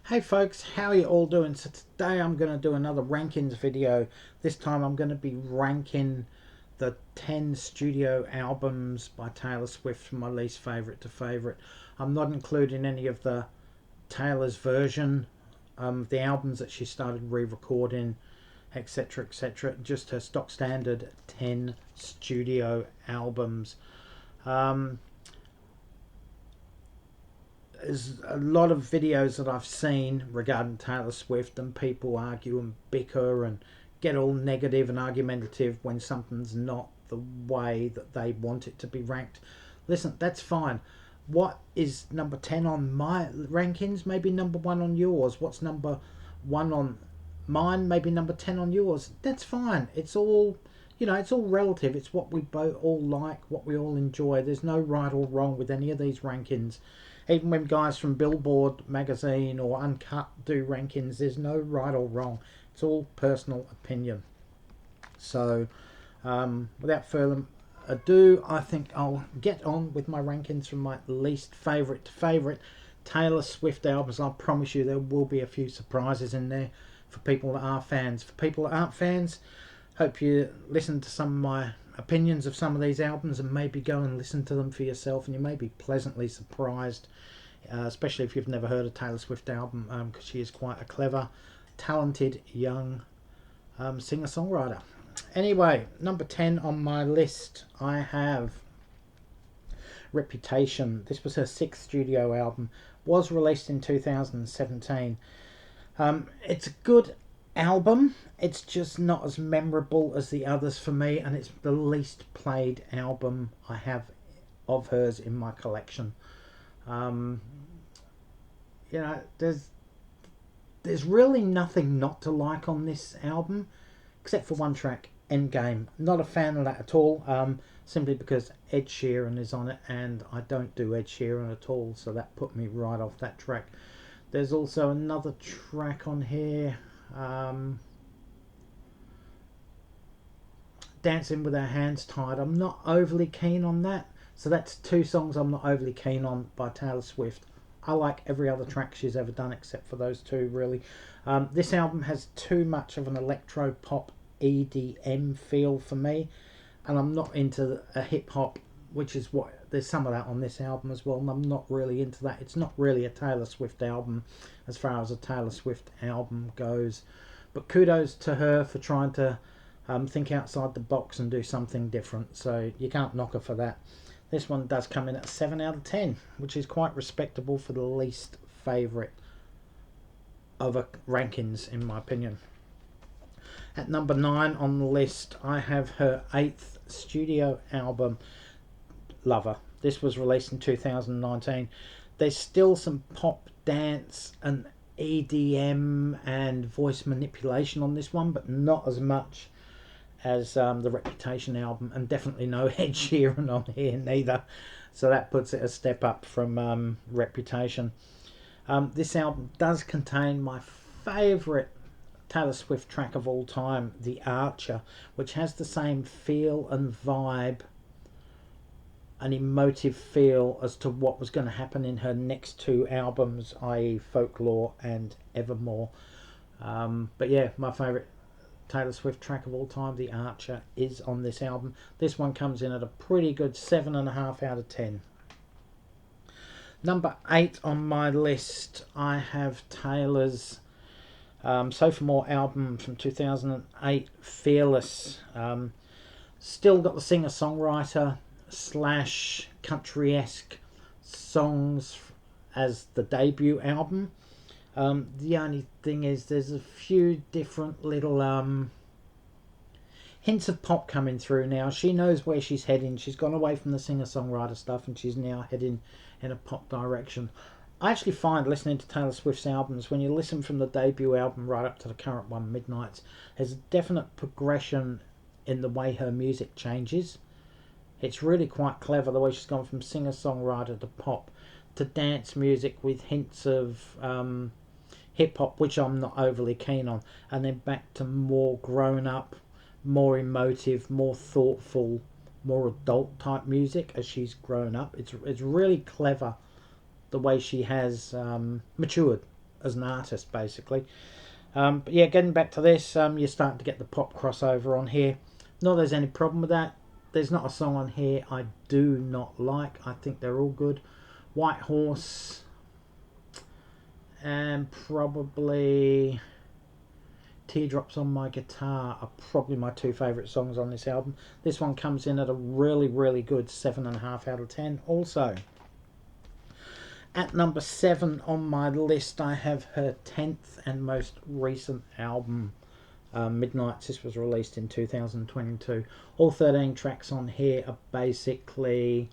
Hey folks, how are you all doing? So today I'm going to do another rankings video. This time I'm going to be ranking the 10 studio albums by Taylor Swift from my least favourite to favourite. I'm not including any of the Taylor's version, the albums that she started re-recording, etc, etc. Just her stock standard 10 studio albums. Um, there's a lot of videos that I've seen regarding Taylor Swift, and people argue and bicker and get all negative and argumentative when something's not the way that they want it to be ranked. Listen, that's fine. What is number 10 on my rankings? Maybe number 1 on yours. What's number 1 on mine? Maybe number 10 on yours. That's fine. It's all, it's all relative. It's what we both all like, what we all enjoy. There's no right or wrong with any of these rankings. Even when guys from Billboard magazine or Uncut do rankings, there's no right or wrong. It's all personal opinion. So, without further ado, I think I'll get on with my rankings from my least favourite to favourite Taylor Swift albums. I promise you there will be a few surprises in there for people that are fans. For people that aren't fans, hope you listen to some of my opinions of some of these albums and maybe go and listen to them for yourself, and you may be pleasantly surprised, especially if you've never heard a Taylor Swift album, because she is quite a clever, talented young singer-songwriter. Anyway, number 10 on my list, I have Reputation. This was her 6th studio album, was released in 2017. It's a good album. It's just not as memorable as the others for me, and it's the least played album I have of hers in my collection. There's really nothing not to like on this album except for one track, Endgame. Not a fan of that at all, simply because Ed Sheeran is on it, and I don't do Ed Sheeran at all, so that put me right off that track. There's also another track on here, Dancing with Our Hands Tied. I'm not overly keen on that. So that's 2 songs I'm not overly keen on by Taylor Swift. I like every other track she's ever done except for those 2, really. This album has too much of an electro pop EDM feel for me, and I'm not into a hip hop, which is what there's some of that on this album as well, and I'm not really into that. It's not really a Taylor Swift album as far as a Taylor Swift album goes, but kudos to her for trying to think outside the box and do something different, so you can't knock her for that. This one does come in at 7 out of 10, which is quite respectable for the least favourite of her rankings, in my opinion. At number 9 on the list, I have her 8th studio album, Lover. This was released in 2019. There's still some pop, dance and EDM and voice manipulation on this one, but not as much as the Reputation album, and definitely no Ed Sheeran on here neither, so that puts it a step up from Reputation. This album does contain my favourite Taylor Swift track of all time, The Archer, which has the same feel and vibe, an emotive feel as to what was going to happen in her next 2 albums, i.e. Folklore and Evermore. But yeah, my favourite Taylor Swift track of all time, The Archer, is on this album. This one comes in at a pretty good 7.5 out of 10. Number 8 on my list, I have Taylor's Sophomore album from 2008, Fearless. Still got the singer-songwriter / country-esque songs as the debut album. The only thing is there's a few different little hints of pop coming through now. She knows where she's heading. She's gone away from the singer-songwriter stuff and she's now heading in a pop direction. I actually find listening to Taylor Swift's albums, when you listen from the debut album right up to the current one, Midnights, there's a definite progression in the way her music changes. It's really quite clever the way she's gone from singer-songwriter to pop to dance music with hints of hip-hop, which I'm not overly keen on, and then back to more grown-up, more emotive, more thoughtful, more adult-type music as she's grown up. It's really clever the way she has matured as an artist, basically. But yeah, getting back to this, you're starting to get the pop crossover on here. Not that there's any problem with that. There's not a song on here I do not like. I think they're all good. White Horse and probably Teardrops on My Guitar are probably my two favourite songs on this album. This one comes in at a really, really good 7.5 out of 10 also. At number 7 on my list, I have her 10th and most recent album, Midnights. This was released in 2022. All 13 tracks on here are basically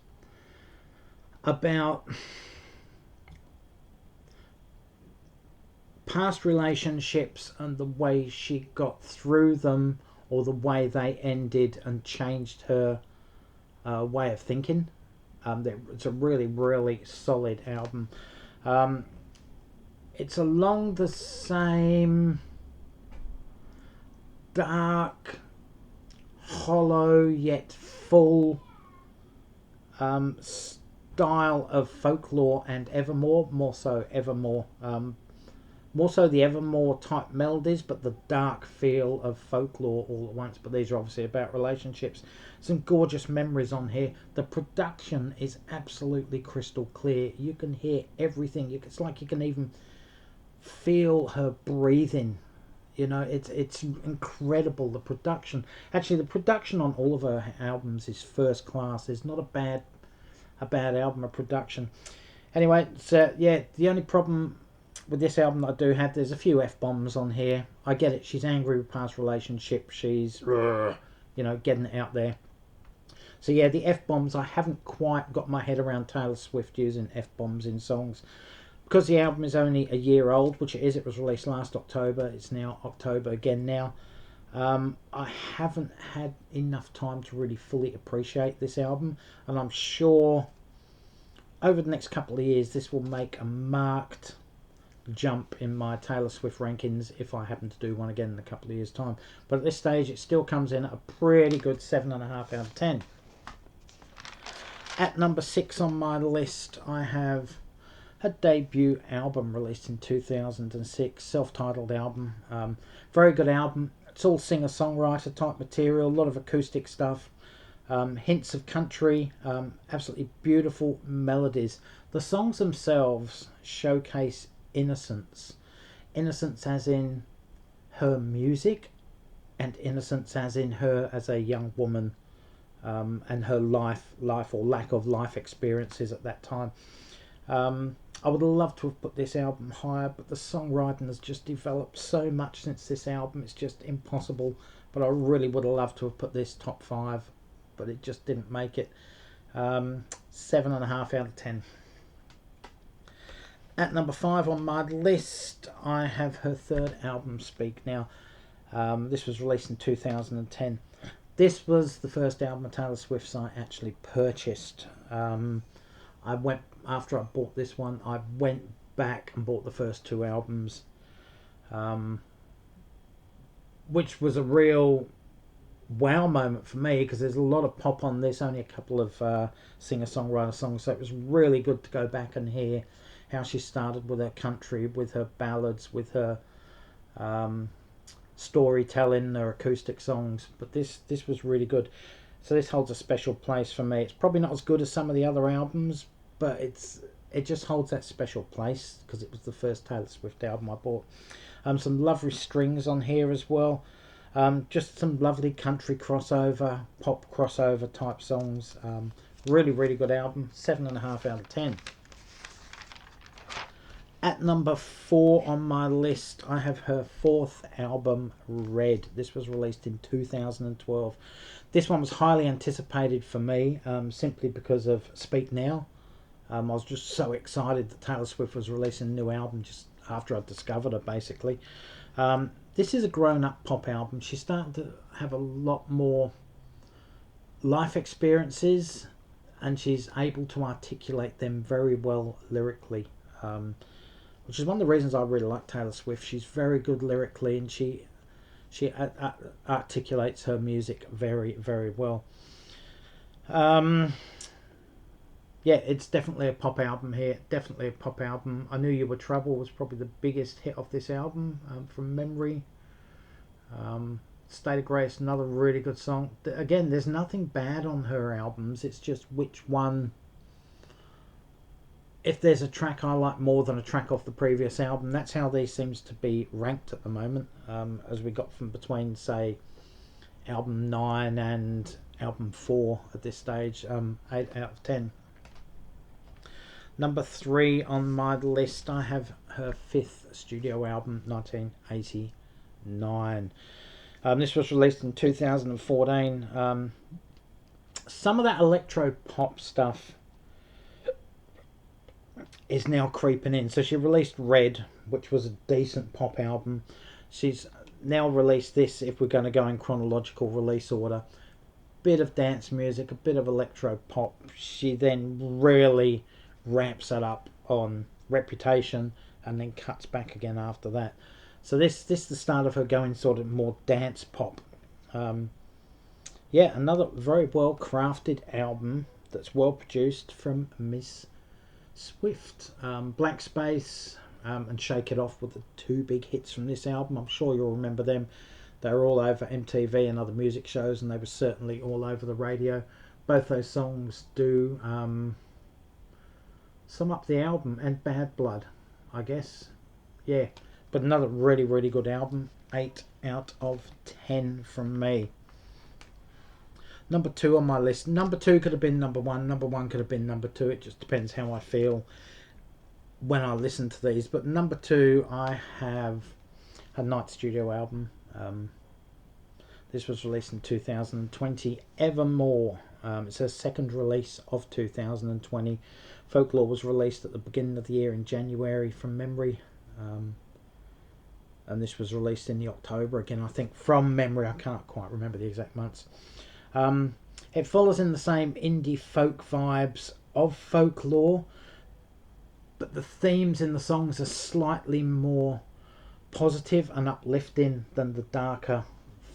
about past relationships and the way she got through them, or the way they ended and changed her way of thinking. It's a really, really solid album. It's along the same dark, hollow yet full style of Folklore and Evermore. More so Evermore. More so the Evermore type melodies, but the dark feel of Folklore all at once. But these are obviously about relationships. Some gorgeous memories on here. The production is absolutely crystal clear. You can hear everything. It's like you can even feel her breathing. You know, it's incredible, the production. Actually, the production on all of her albums is first class. There's not a bad album of production. Anyway, so yeah, the only problem with this album that I do have, there's a few F-bombs on here. I get it, she's angry with past relationships, she's, getting it out there. So yeah, the F-bombs, I haven't quite got my head around Taylor Swift using F-bombs in songs. Because the album is only a year old, which it was released last October, it's now October again now. I haven't had enough time to really fully appreciate this album, and I'm sure over the next couple of years this will make a marked jump in my Taylor Swift rankings if I happen to do one again in a couple of years' time. But at this stage, it still comes in at a pretty good 7.5 out of 10. At number 6 on my list, I have her debut album released in 2006, self-titled album. Very good album. It's all singer-songwriter type material, a lot of acoustic stuff, hints of country, absolutely beautiful melodies. The songs themselves showcase innocence as in her music, and innocence as in her as a young woman, and her life or lack of life experiences at that time. I would love to have put this album higher, but the songwriting has just developed so much since this album, it's just impossible. But I really would have loved to have put this top 5, but it just didn't make it. 7.5 out of 10. At number 5 on my list, I have her third album, Speak Now. This was released in 2010. This was the first album of Taylor Swift's I actually purchased. After I bought this one, I went back and bought the first 2 albums, which was a real wow moment for me, because there's a lot of pop on this, only a couple of singer-songwriter songs, so it was really good to go back and hear how she started with her country, with her ballads, with her storytelling, her acoustic songs. But this was really good, so this holds a special place for me. It's probably not as good as some of the other albums, but it just holds that special place because it was the first Taylor Swift album I bought. Some lovely strings on here as well. Just some lovely country crossover, pop crossover type songs. Really, really good album. 7.5 out of 10. At number 4 on my list, I have her 4th album, Red. This was released in 2012. This one was highly anticipated for me, simply because of Speak Now. I was just so excited that Taylor Swift was releasing a new album just after I'd discovered her, basically. This is a grown-up pop album. She's starting to have a lot more life experiences, and she's able to articulate them very well lyrically, which is one of the reasons I really like Taylor Swift. She's very good lyrically, and she articulates her music very, very well. yeah, it's definitely a pop album here. Definitely a pop album. I Knew You Were Trouble was probably the biggest hit of this album, from memory. State of Grace, another really good song. Again, there's nothing bad on her albums. It's just which one. If there's a track I like more than a track off the previous album, that's how these seems to be ranked at the moment. As we got from between, say, album 9 and album 4 at this stage, 8 out of 10. Number 3 on my list, I have her 5th studio album, 1989. This was released in 2014. Some of that electro pop stuff is now creeping in. So she released Red, which was a decent pop album. She's now released this, if we're going to go in chronological release order. Bit of dance music, a bit of electro pop. She then really ramps it up on Reputation and then cuts back again after that. So this is the start of her going sort of more dance pop. Yeah, another very well crafted album that's well produced from Miss Swift. Blank Space and Shake It Off were the 2 big hits from this album. I'm sure you'll remember them. They were all over MTV and other music shows, and they were certainly all over the radio. Both those songs do sum up the album, and Bad Blood, I guess. Yeah, but another really, really good album. 8 out of 10 from me. Number 2 on my list. Number 2 could have been number 1. Number 1 could have been number 2. It just depends how I feel when I listen to these. But number 2, I have a Night studio album. This was released in 2020. Evermore. It's a second release of 2020. Folklore was released at the beginning of the year in January from memory. And this was released in the October again, I think, from memory. I can't quite remember the exact months. It follows in the same indie folk vibes of Folklore, but the themes in the songs are slightly more positive and uplifting than the darker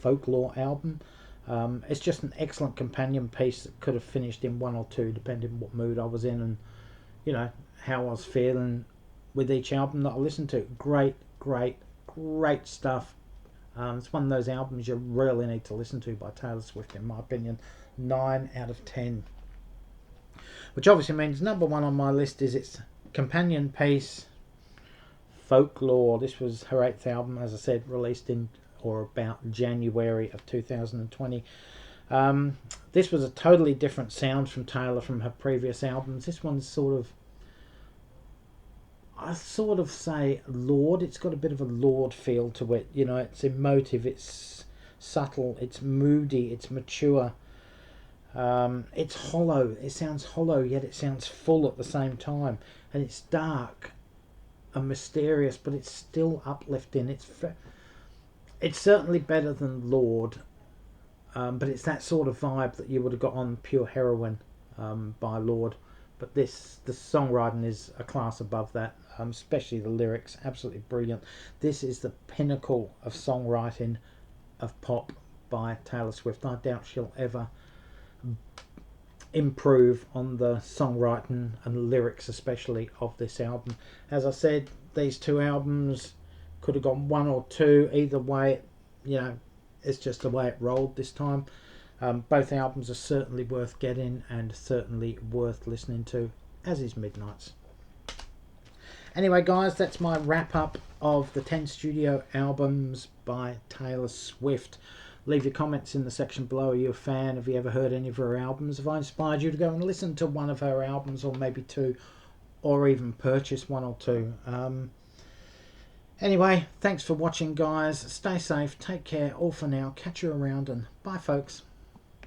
Folklore album. It's just an excellent companion piece that could have finished in 1 or 2, depending on what mood I was in and, you know, how I was feeling with each album that I listened to. Great stuff. It's one of those albums you really need to listen to by Taylor Swift, in my opinion. 9 out of 10. Which obviously means number 1 on my list is its companion piece, Folklore. This was her 8th album, as I said, released in or about January of 2020. This was a totally different sound from Taylor from her previous albums. This one's I sort of say Lorde. It's got a bit of a Lorde feel to it. You know, it's emotive, it's subtle, it's moody, it's mature. It's hollow. It sounds hollow, yet it sounds full at the same time. And it's dark and mysterious, but it's still uplifting. It's certainly better than Lorde, but it's that sort of vibe that you would have got on Pure Heroine by Lorde. But the songwriting is a class above that, especially the lyrics, absolutely brilliant. This is the pinnacle of songwriting of pop by Taylor Swift. I doubt she'll ever improve on the songwriting and lyrics, especially of this album. As I said, these 2 albums could have gone 1 or 2 either way. You know, it's just the way it rolled this time. Both albums are certainly worth getting and certainly worth listening to, as is Midnight's. Anyway, guys, that's my wrap up of the 10 studio albums by Taylor Swift. Leave your comments in the section below. Are you a fan? Have you ever heard any of her albums? Have I inspired you to go and listen to one of her albums, or maybe 2, or even purchase 1 or 2? Anyway, thanks for watching, guys. Stay safe, take care, all for now. Catch you around, and bye, folks.